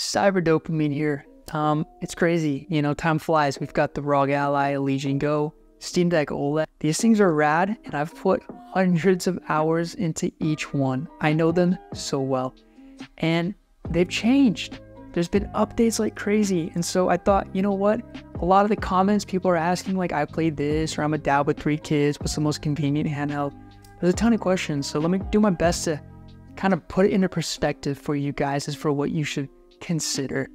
Cyber dopamine here. It's crazy, you know, time flies. We've got the ROG Ally, Legion Go, Steamdeck OLED. These things are rad, and I've put hundreds of hours into each one. I know them so well, and they've changed. There's been updates like crazy, and so I thought, you know what? A lot of the comments people are asking, like, I played this, or I'm a dad with 3 kids, what's the most convenient handheld? There's a ton of questions, so let me do my best to kind of put it into perspective for you guys as for what you should consider.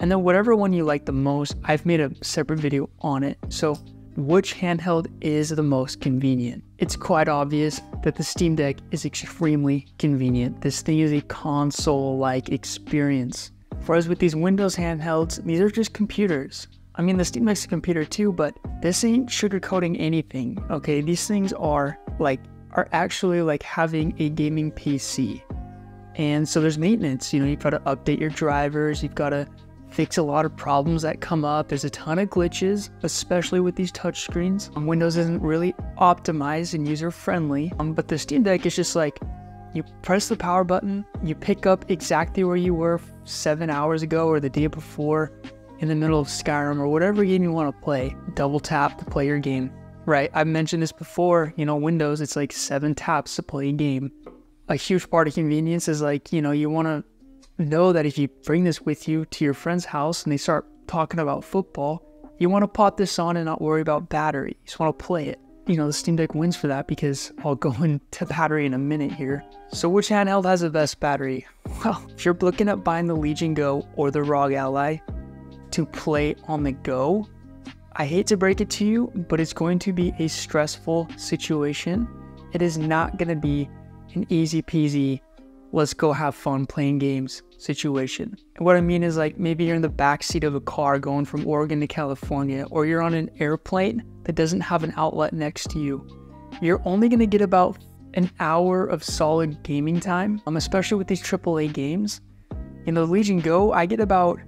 And then whatever one you like the most, I've made a separate video on it. So which handheld is the most convenient? It's quite obvious that the Steam Deck is extremely convenient. This thing is a console-like experience. Whereas with these Windows handhelds, these are just computers. I mean, the Steam Deck's a computer too, but this ain't sugarcoating anything, okay? These things are actually like having a gaming PC. And so there's maintenance, you know, you've got to update your drivers, you've got to fix a lot of problems that come up. There's a ton of glitches, especially with these touchscreens. Windows isn't really optimized and user-friendly, but the Steam Deck is just like, you press the power button, you pick up exactly where you were 7 hours ago or the day before in the middle of Skyrim or whatever game you want to play. Double tap to play your game, right? I've mentioned this before, you know, Windows, it's like 7 taps to play a game. A huge part of convenience is like, you know, you want to know that if you bring this with you to your friend's house and they start talking about football, you want to pop this on and not worry about battery. You just want to play it. You know, the Steam Deck wins for that because I'll go into battery in a minute here. So which handheld has the best battery? Well, if you're looking at buying the Legion Go or the ROG Ally to play on the go, I hate to break it to you, but it's going to be a stressful situation. It is not going to be an easy peasy, let's go have fun playing games situation. And what I mean is, like, maybe you're in the backseat of a car going from Oregon to California, or you're on an airplane that doesn't have an outlet next to you. You're only going to get about an hour of solid gaming time, especially with these AAA games. In the Legion Go, I get about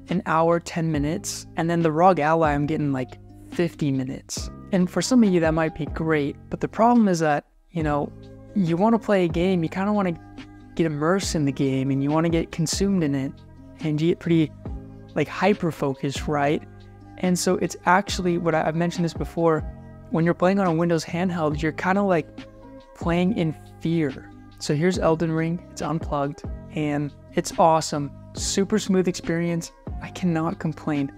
an hour, 10 minutes, and then the ROG Ally, I'm getting like 50 minutes. And for some of you, that might be great, but the problem is that, you know, you want to play a game, you kind of want to get immersed in the game and you want to get consumed in it, and you get pretty like hyper focused, right? And so it's actually what I've mentioned this before, when you're playing on a Windows handheld, you're kind of like playing in fear. So here's Elden Ring, it's unplugged and it's awesome, super smooth experience. I cannot complain,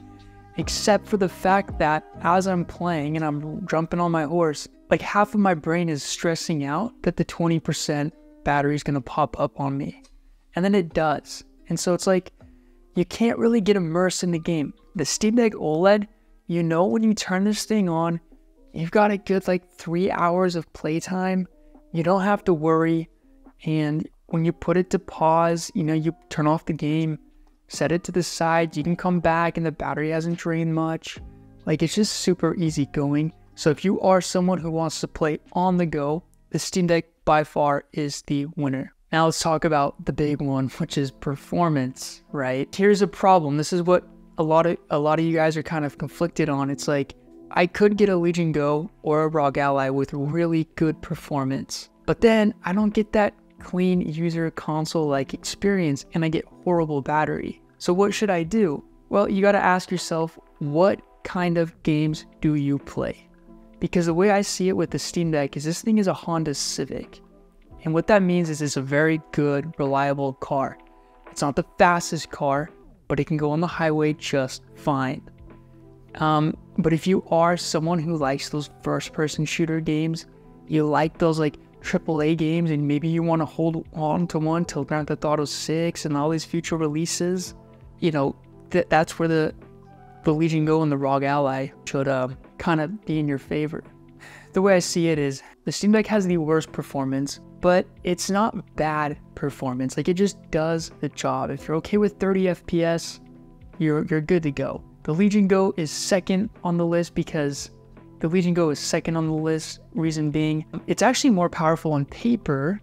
except for the fact that as I'm playing and I'm jumping on my horse, like half of my brain is stressing out that the 20% battery is going to pop up on me. And then it does. And so it's like, you can't really get immersed in the game. The Steam Deck OLED, you know, when you turn this thing on, you've got a good like 3 hours of playtime. You don't have to worry. And when you put it to pause, you know, you turn off the game, set it to the side, you can come back and the battery hasn't drained much. Like, it's just super easy going. So if you are someone who wants to play on the go, the Steam Deck by far is the winner. Now let's talk about the big one, which is performance, right? Here's a problem. This is what a lot of you guys are kind of conflicted on. It's like, I could get a Legion Go or a ROG Ally with really good performance, but then I don't get that clean user console-like experience and I get horrible battery. So what should I do? Well, you got to ask yourself, what kind of games do you play? Because the way I see it with the Steam Deck is this thing is a Honda Civic. And what that means is it's a very good, reliable car. It's not the fastest car, but it can go on the highway just fine. But if you are someone who likes those first-person shooter games, you like those like AAA games, and maybe you want to hold on to one till Grand Theft Auto 6 and all these future releases, you know, that's where the Legion Go and the ROG Ally should kind of be in your favor. The way I see it is, the Steam Deck has the worst performance, but it's not bad performance. Like, it just does the job. If you're okay with 30 FPS, you're good to go. The Legion Go is second on the list because the Legion Go is second on the list. Reason being, it's actually more powerful on paper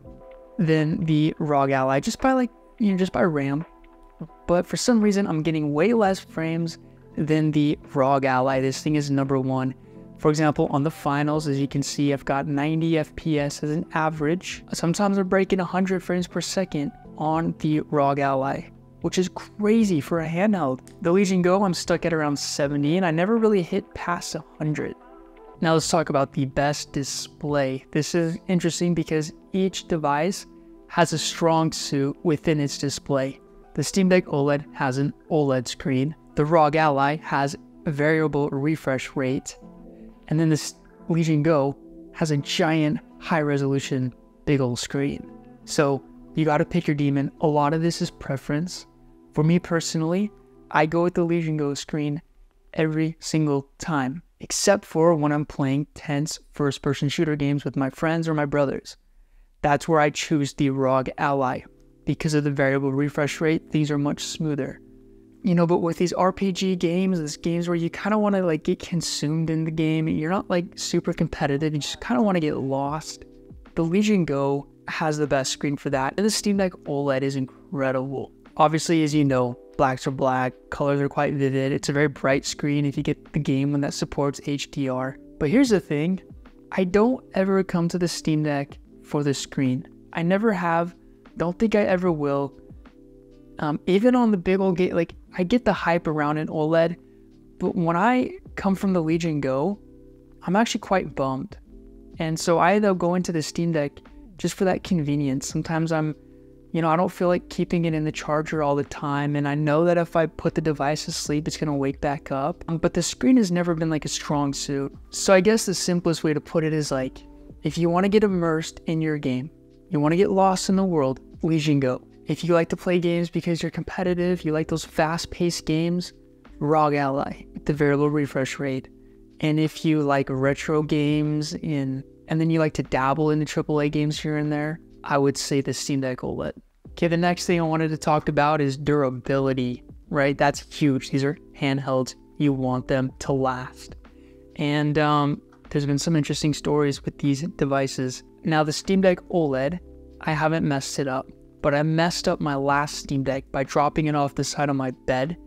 than the ROG Ally, just by like, you know, just by RAM. But for some reason, I'm getting way less frames than the ROG Ally. This thing is number one. For example, on the finals, as you can see, I've got 90 FPS as an average. Sometimes I'm breaking 100 frames per second on the ROG Ally. which is crazy for a handheld. The Legion Go, I'm stuck at around 70, and I never really hit past 100. Now let's talk about the best display. This is interesting because each device has a strong suit within its display. The Steamdeck OLED has an OLED screen. The ROG Ally has a variable refresh rate. And then the Legion Go has a giant high-resolution big old screen. So you got to pick your demon. A lot of this is preference. For me personally, I go with the Legion Go screen every single time, except for when I'm playing tense first-person shooter games with my friends or my brothers. That's where I choose the ROG Ally. Because of the variable refresh rate, things are much smoother. You know, but with these RPG games, these games where you kind of want to like get consumed in the game, you're not like super competitive, you just kind of want to get lost. The Legion Go has the best screen for that, and the Steamdeck OLED is incredible. Obviously, as you know, blacks are black, colors are quite vivid. It's a very bright screen if you get the game one that supports HDR. But here's the thing, I don't ever come to the Steam Deck for the screen. I never have, don't think I ever will. Even on the big old game, like I get the hype around an OLED, but when I come from the Legion Go, I'm actually quite bummed. And so I either go into the Steam Deck just for that convenience. Sometimes I don't feel like keeping it in the charger all the time, and I know that if I put the device to sleep, it's gonna wake back up. But the screen has never been like a strong suit. So I guess the simplest way to put it is like, if you want to get immersed in your game, you want to get lost in the world, Legion Go. If you like to play games because you're competitive, you like those fast-paced games, ROG Ally with the variable refresh rate. And if you like retro games and then you like to dabble in the AAA games here and there, I would say the Steam Deck OLED. Okay, the next thing I wanted to talk about is durability, right? That's huge. These are handhelds. You want them to last. And there's been some interesting stories with these devices. Now, the Steam Deck OLED, I haven't messed it up, but I messed up my last Steam Deck by dropping it off the side of my bed.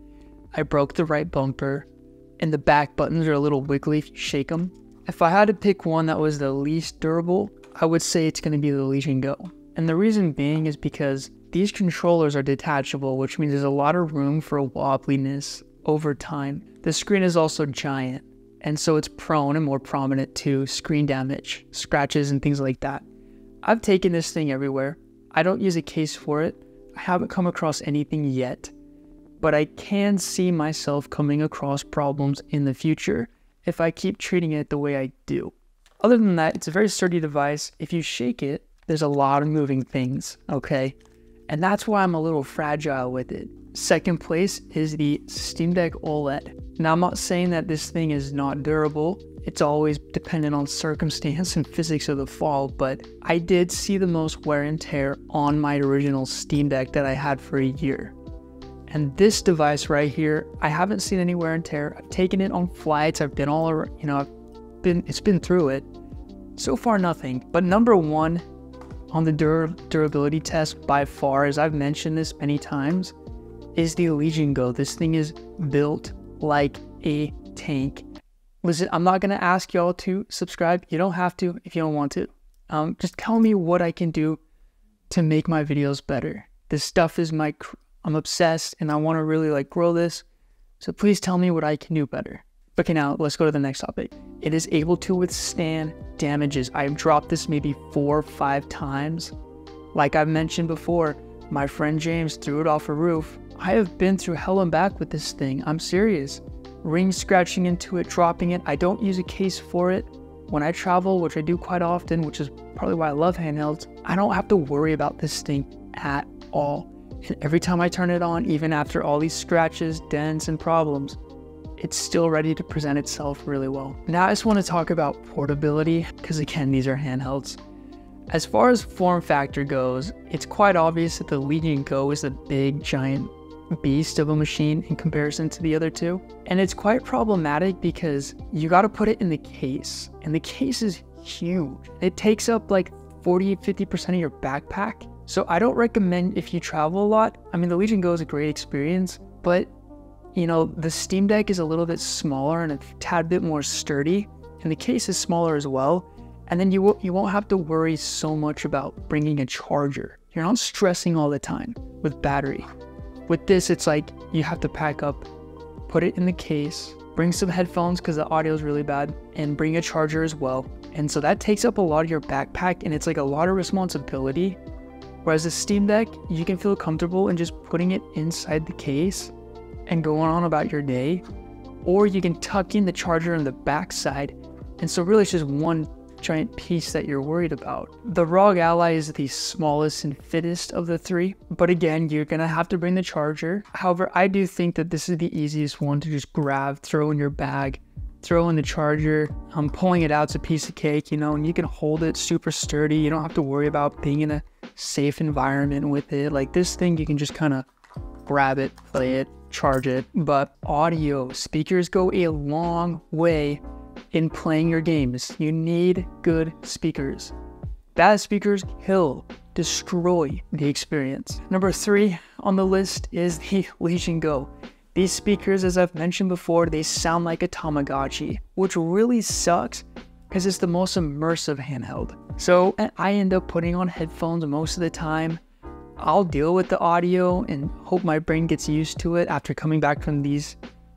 I broke the right bumper, and the back buttons are a little wiggly if you shake them. If I had to pick one that was the least durable, I would say it's going to be the Legion Go. And the reason being is because these controllers are detachable, which means there's a lot of room for wobbliness over time. The screen is also giant, and so it's prone and more prominent to screen damage, scratches, and things like that. I've taken this thing everywhere. I don't use a case for it. I haven't come across anything yet, but I can see myself coming across problems in the future if I keep treating it the way I do. Other than that, it's a very sturdy device. If you shake it, there's a lot of moving things, okay? And that's why I'm a little fragile with it. Second place is the Steam Deck OLED. Now, I'm not saying that this thing is not durable. It's always dependent on circumstance and physics of the fall, but I did see the most wear and tear on my original Steam Deck that I had for a year. And this device right here, I haven't seen any wear and tear. I've taken it on flights. I've been all around, it's been through it. So far, nothing. But number one on the durability test by far, as I've mentioned this many times, is the Legion Go. This thing is built like a tank. Listen, I'm not going to ask y'all to subscribe. You don't have to if you don't want to. Just tell me what I can do to make my videos better. This stuff is I'm obsessed and I want to really grow this. So please tell me what I can do better. Okay, now let's go to the next topic. It is able to withstand damages. I've dropped this maybe 4 or 5 times. Like I've mentioned before, my friend James threw it off a roof. I have been through hell and back with this thing. I'm serious. Ring scratching into it, dropping it. I don't use a case for it. When I travel, which I do quite often, which is probably why I love handhelds, I don't have to worry about this thing at all. And every time I turn it on, even after all these scratches, dents, and problems, it's still ready to present itself really well. Now I just want to talk about portability, because again, these are handhelds. As far as form factor goes, it's quite obvious that the Legion Go is a big, giant beast of a machine in comparison to the other two. And it's quite problematic because you got to put it in the case, and the case is huge. It takes up like 40-50% of your backpack. So I don't recommend if you travel a lot. I mean, the Legion Go is a great experience, but the Steam Deck is a little bit smaller and a tad bit more sturdy, and the case is smaller as well. And then you won't have to worry so much about bringing a charger. You're not stressing all the time with battery. With this, it's like you have to pack up, put it in the case, bring some headphones because the audio is really bad, and bring a charger as well. And so that takes up a lot of your backpack, and it's like a lot of responsibility. Whereas the Steam Deck, you can feel comfortable in just putting it inside the case and going on about your day. Or you can tuck in the charger on the back side. And so really it's just one giant piece that you're worried about. The ROG Ally is the smallest and fittest of the three, but again, you're gonna have to bring the charger. However, I do think that this is the easiest one to just grab, throw in your bag, throw in the charger. Pulling it out's a piece of cake, you know, and you can hold it super sturdy. You don't have to worry about being in a safe environment with it. Like this thing, you can just kind of grab it, play it, charge it. But audio, speakers go a long way in playing your games. You need good speakers. Bad speakers kill, destroy the experience. Number 3 on the list is the Legion Go. These speakers, as I've mentioned before, they sound like a Tamagotchi, which really sucks because it's the most immersive handheld. So I end up putting on headphones most of the time. I'll deal with the audio and hope my brain gets used to it after coming back from these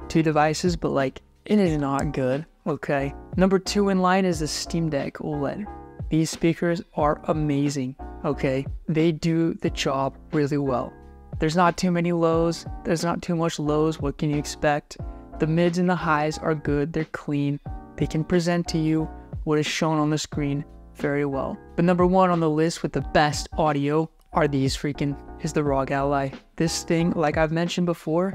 two devices, but like, it is not good. Okay. Number 2 in line is the Steamdeck OLED. These speakers are amazing. Okay. They do the job really well. There's not too many lows. There's not too much lows. What can you expect? The mids and the highs are good. They're clean. They can present to you what is shown on the screen very well. But number 1 on the list with the best audio is the ROG Ally. This thing, like I've mentioned before,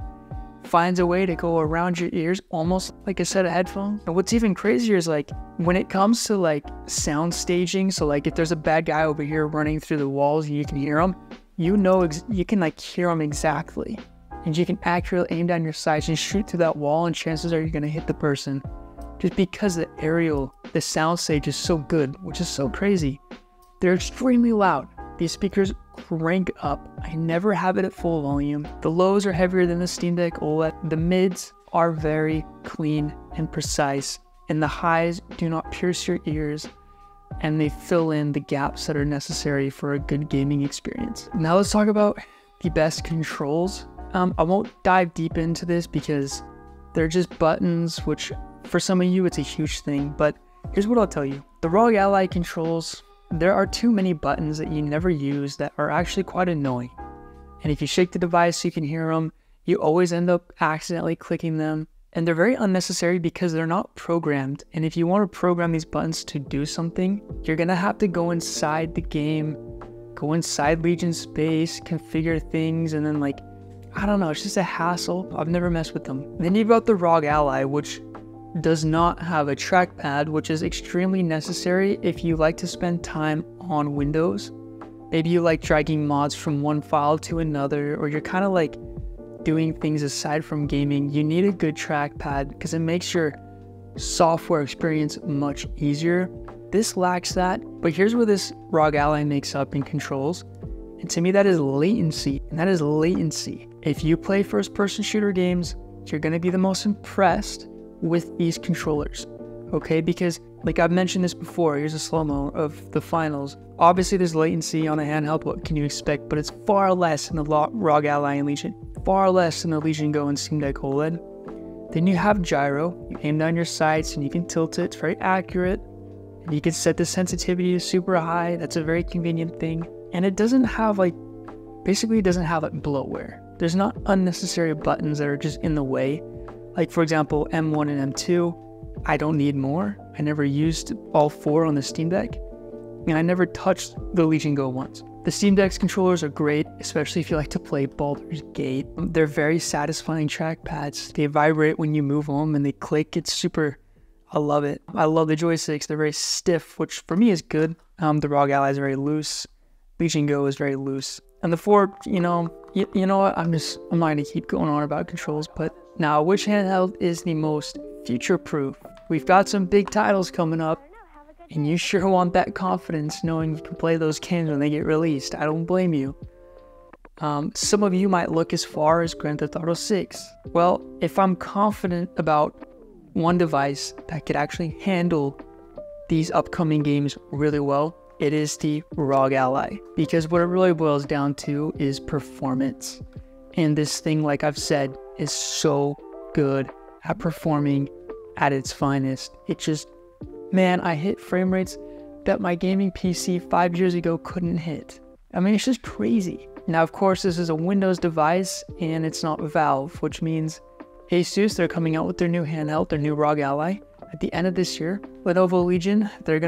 finds a way to go around your ears almost like a set of headphones. And what's even crazier is like when it comes to like sound staging, so like if there's a bad guy over here running through the walls and you can hear him, you know, you can like hear him exactly, and you can accurately aim down your sights and shoot through that wall, and chances are you're gonna hit the person just because the sound stage is so good, which is so crazy. They're extremely loud. These speakers crank up. I never have it at full volume. The lows are heavier than the Steamdeck OLED. The mids are very clean and precise, and the highs do not pierce your ears, and they fill in the gaps that are necessary for a good gaming experience. Now let's talk about the best controls. I won't dive deep into this because they're just buttons, which for some of you it's a huge thing, but here's what I'll tell you. The ROG Ally controls, there are too many buttons that you never use that are actually quite annoying. And if you shake the device, you can hear them. You always end up accidentally clicking them. And they're very unnecessary because they're not programmed. And if you want to program these buttons to do something, you're going to have to go inside the game, go inside Legion space, configure things, and then like, I don't know, it's just a hassle. I've never messed with them. Then you've got the ROG Ally, which does not have a trackpad, which is extremely necessary if you like to spend time on Windows. Maybe you like dragging mods from one file to another, or you're kind of like doing things aside from gaming. You need a good trackpad because it makes your software experience much easier. This lacks that, but here's where this ROG Ally makes up in controls. And to me, that is latency, and that is latency. If you play first-person shooter games, you're going to be the most impressed with these controllers, okay? Because like I've mentioned this before, here's a slow-mo of the finals. Obviously there's latency on a handheld, what can you expect? But it's far less in the ROG Ally and Legion, far less than the Legion Go and Steamdeck OLED. Then you have gyro. You aim down your sights and you can tilt it. It's very accurate. And you can set the sensitivity to super high. That's a very convenient thing. And it doesn't have like, basically it doesn't have like bloatware. There's not unnecessary buttons that are just in the way. Like for example, M1 and M2, I don't need more. I never used all 4 on the Steam Deck, and I never touched the Legion Go once. The Steam Deck's controllers are great, especially if you like to play Baldur's Gate. They're very satisfying trackpads. They vibrate when you move them and they click. It's super, I love it. I love the joysticks. They're very stiff, which for me is good. The ROG Ally is very loose. Legion Go is very loose. And the 4, you know what? I'm not gonna keep going on about controls, but now, which handheld is the most future-proof? We've got some big titles coming up, and you sure want that confidence knowing you can play those games when they get released. I don't blame you. Some of you might look as far as Grand Theft Auto 6. Well, if I'm confident about one device that could actually handle these upcoming games really well, it is the ROG Ally. Because what it really boils down to is performance. And this thing, like I've said, is so good at performing at its finest. It just, man, I hit frame rates that my gaming PC 5 years ago couldn't hit. I mean, it's just crazy. Now, of course, this is a Windows device and it's not Valve, which means Asus, they're coming out with their new handheld, their new ROG Ally at the end of this year. Lenovo Legion, they're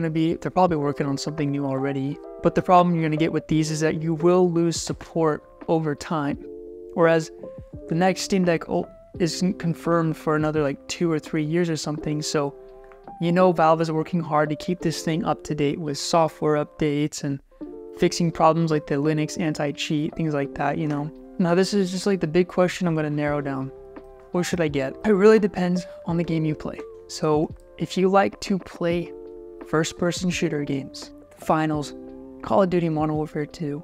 probably working on something new already. But the problem you're gonna get with these is that you will lose support over time. Whereas the next Steamdeck OLED isn't confirmed for another like 2 or 3 years or something. So, you know, Valve is working hard to keep this thing up to date with software updates and fixing problems like the Linux anti-cheat, things like that, you know. Now this is just like the big question I'm gonna narrow down. What should I get? It really depends on the game you play. So if you like to play first-person shooter games, Finals, Call of Duty Modern Warfare 2,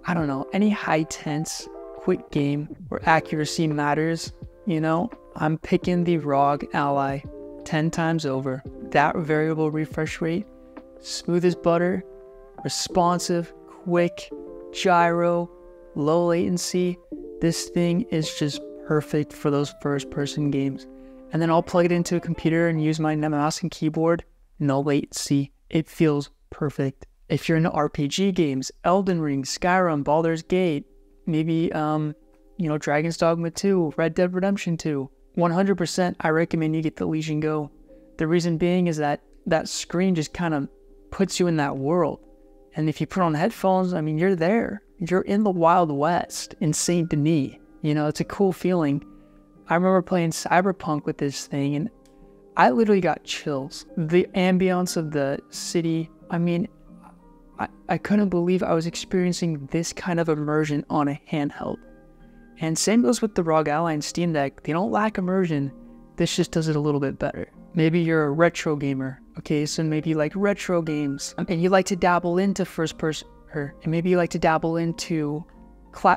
I don't know, any high-tense, quick game where accuracy matters, you know, I'm picking the ROG Ally 10 times over. That variable refresh rate, smooth as butter, responsive, quick, gyro, low latency. This thing is just perfect for those first-person games. And then I'll plug it into a computer and use my mouse and keyboard. No latency. It feels perfect. If you're into RPG games, Elden Ring, Skyrim, Baldur's Gate, maybe, you know, Dragon's Dogma 2, Red Dead Redemption 2, 100% I recommend you get the Legion Go. The reason being is that that screen just kind of puts you in that world. And if you put on headphones, I mean, you're there. You're in the Wild West in Saint Denis. You know, it's a cool feeling. I remember playing Cyberpunk with this thing and I literally got chills. The ambience of the city, I mean, I couldn't believe I was experiencing this kind of immersion on a handheld. And same goes with the ROG Ally and Steam Deck. They don't lack immersion. This just does it a little bit better. Maybe you're a retro gamer. Okay, so maybe you like retro games. And you like to dabble into first person, and maybe you like to dabble into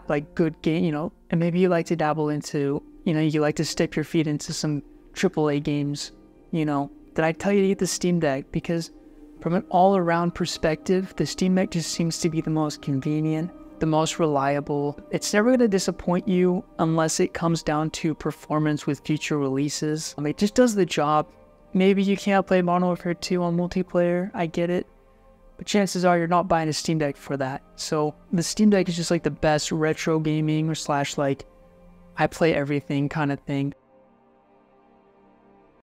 like good game, you know, and maybe you like to dabble into, you know, you like to step your feet into some AAA games, you know, then I tell you to get the Steam Deck because from an all-around perspective, the Steam Deck just seems to be the most convenient, the most reliable. It's never going to disappoint you unless it comes down to performance with future releases. It just does the job. Maybe you can't play Modern Warfare 2 on multiplayer, I get it. But chances are you're not buying a Steam Deck for that. So the Steam Deck is just like the best retro gaming or slash like I play everything kind of thing.